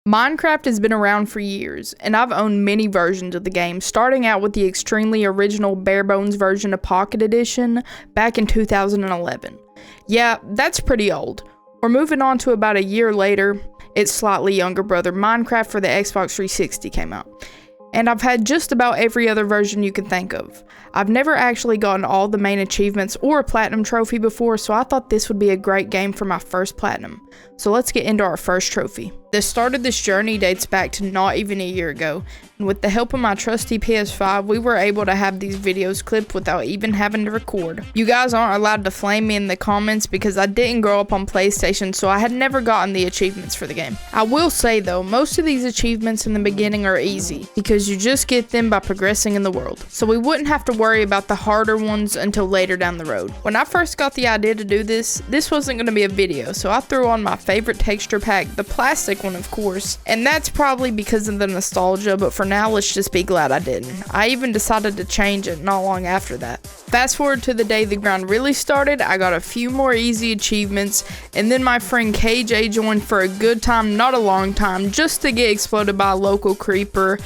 Minecraft has been around for years, and I've owned many versions of the game, starting out with the extremely original bare-bones version of Pocket Edition back in 2011. Yeah, that's pretty old. We're moving on to about a year later, its slightly younger brother Minecraft for the Xbox 360 came out. And I've had just about every other version you can think of. I've never actually gotten all the main achievements or a platinum trophy before, so I thought this would be a great game for my first platinum. So let's get into our first trophy. The start of this journey dates back to not even a year ago, and with the help of my trusty PS5, we were able to have these videos clipped without even having to record. You guys aren't allowed to flame me in the comments because I didn't grow up on PlayStation, so I had never gotten the achievements for the game. I will say though, most of these achievements in the beginning are easy, because you just get them by progressing in the world, so we wouldn't have to worry about the harder ones until later down the road. When I first got the idea to do this wasn't going to be a video, so I threw on my favorite texture pack, the plastic one of course, and that's probably because of the nostalgia, but for now let's just be glad I didn't. I even decided to change it not long after that. Fast forward to the day the grind really started, I got a few more easy achievements, and then my friend KJ joined for a good time, not a long time, just to get exploded by a local creeper.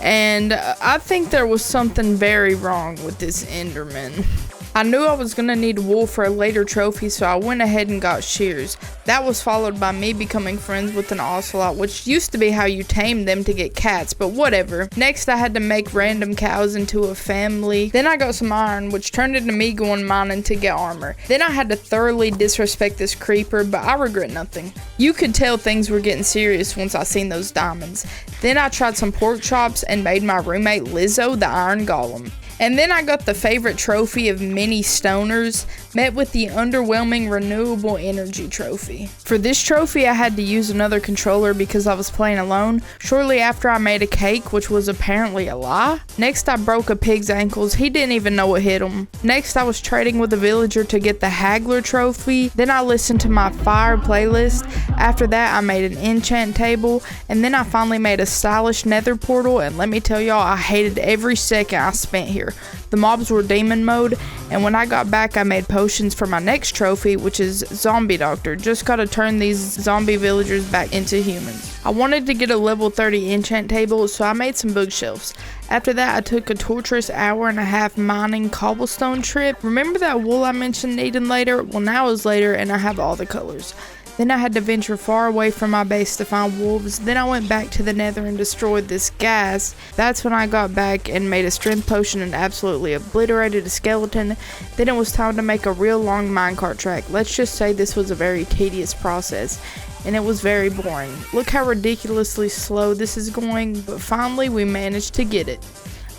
And I think there was something very wrong with this Enderman. I knew I was going to need wool for a later trophy, so I went ahead and got shears. That was followed by me becoming friends with an ocelot, which used to be how you tamed them to get cats, but whatever. Next, I had to make random cows into a family. Then I got some iron, which turned into me going mining to get armor. Then I had to thoroughly disrespect this creeper, but I regret nothing. You could tell things were getting serious once I seen those diamonds. Then I tried some pork chops and made my roommate Lizzo the iron golem. And then I got the favorite trophy of many stoners, met with the underwhelming renewable energy trophy. For this trophy, I had to use another controller because I was playing alone. Shortly after, I made a cake, which was apparently a lie. Next, I broke a pig's ankles. He didn't even know what hit him. Next, I was trading with a villager to get the haggler trophy. Then I listened to my fire playlist. After that, I made an enchant table. And then I finally made a stylish nether portal. And let me tell y'all, I hated every second I spent here. The mobs were demon mode, and when I got back I made potions for my next trophy, which is zombie doctor. Just gotta turn these zombie villagers back into humans. I wanted to get a level 30 enchant table, so I made some bookshelves. After that I took a torturous hour-and-a-half mining cobblestone trip. Remember that wool I mentioned needing later? Well, now is later and I have all the colors. Then I had to venture far away from my base to find wolves. Then I went back to the nether and destroyed this gas. That's when I got back and made a strength potion and absolutely obliterated a skeleton. Then it was time to make a real long minecart track. Let's just say this was a very tedious process, and it was very boring. Look how ridiculously slow this is going, but finally we managed to get it.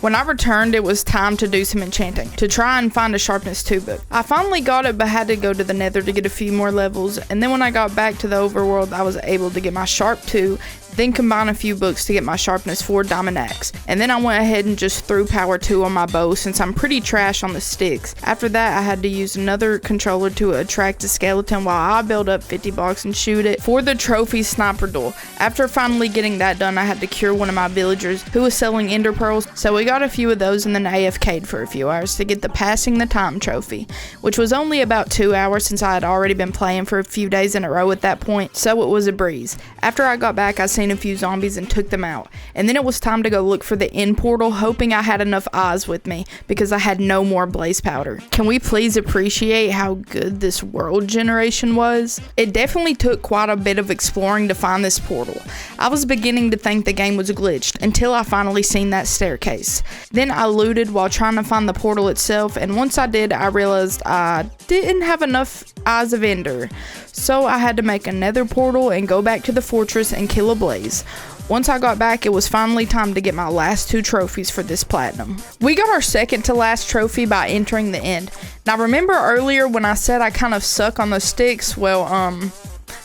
When I returned, it was time to do some enchanting, to try and find a sharpness 2 book. I finally got it, but had to go to the nether to get a few more levels, and then when I got back to the overworld, I was able to get my sharp 2, then combine a few books to get my sharpness 4 diamond axe. And then I went ahead and just threw power 2 on my bow since I'm pretty trash on the sticks. After that, I had to use another controller to attract a skeleton while I build up 50 blocks and shoot it for the trophy sniper duel. After finally getting that done, I had to cure one of my villagers who was selling ender pearls, so we got a few of those and then AFK'd for a few hours to get the passing the time trophy, which was only about 2 hours since I had already been playing for a few days in a row at that point, so it was a breeze. After I got back, I seen a few zombies and took them out, and then it was time to go look for the end portal, hoping I had enough eyes with me because I had no more blaze powder. Can we please appreciate how good this world generation was? It definitely took quite a bit of exploring to find this portal. I was beginning to think the game was glitched until I finally seen that staircase. Then I looted while trying to find the portal itself, and once I did, I realized I didn't have enough eyes of ender. So I had to make a nether portal and go back to the fortress and kill a blaze. Once I got back, it was finally time to get my last 2 trophies for this platinum. We got our second to last trophy by entering the end. Now remember earlier when I said I kind of suck on the sticks? Well,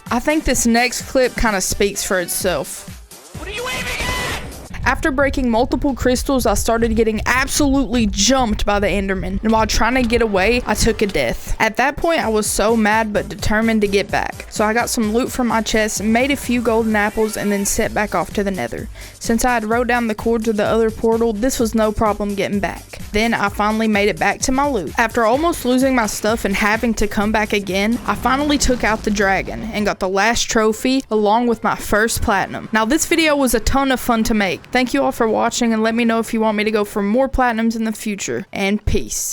I think this next clip kind of speaks for itself. What are you aiming at? After breaking multiple crystals, I started getting absolutely jumped by the Enderman, and while trying to get away, I took a death. At that point, I was so mad but determined to get back. So I got some loot from my chest, made a few golden apples, and then set back off to the nether. Since I had wrote down the code to the other portal, this was no problem getting back. Then I finally made it back to my loot. After almost losing my stuff and having to come back again, I finally took out the dragon and got the last trophy along with my first platinum. Now this video was a ton of fun to make. Thank you all for watching, and let me know if you want me to go for more platinums in the future, and peace.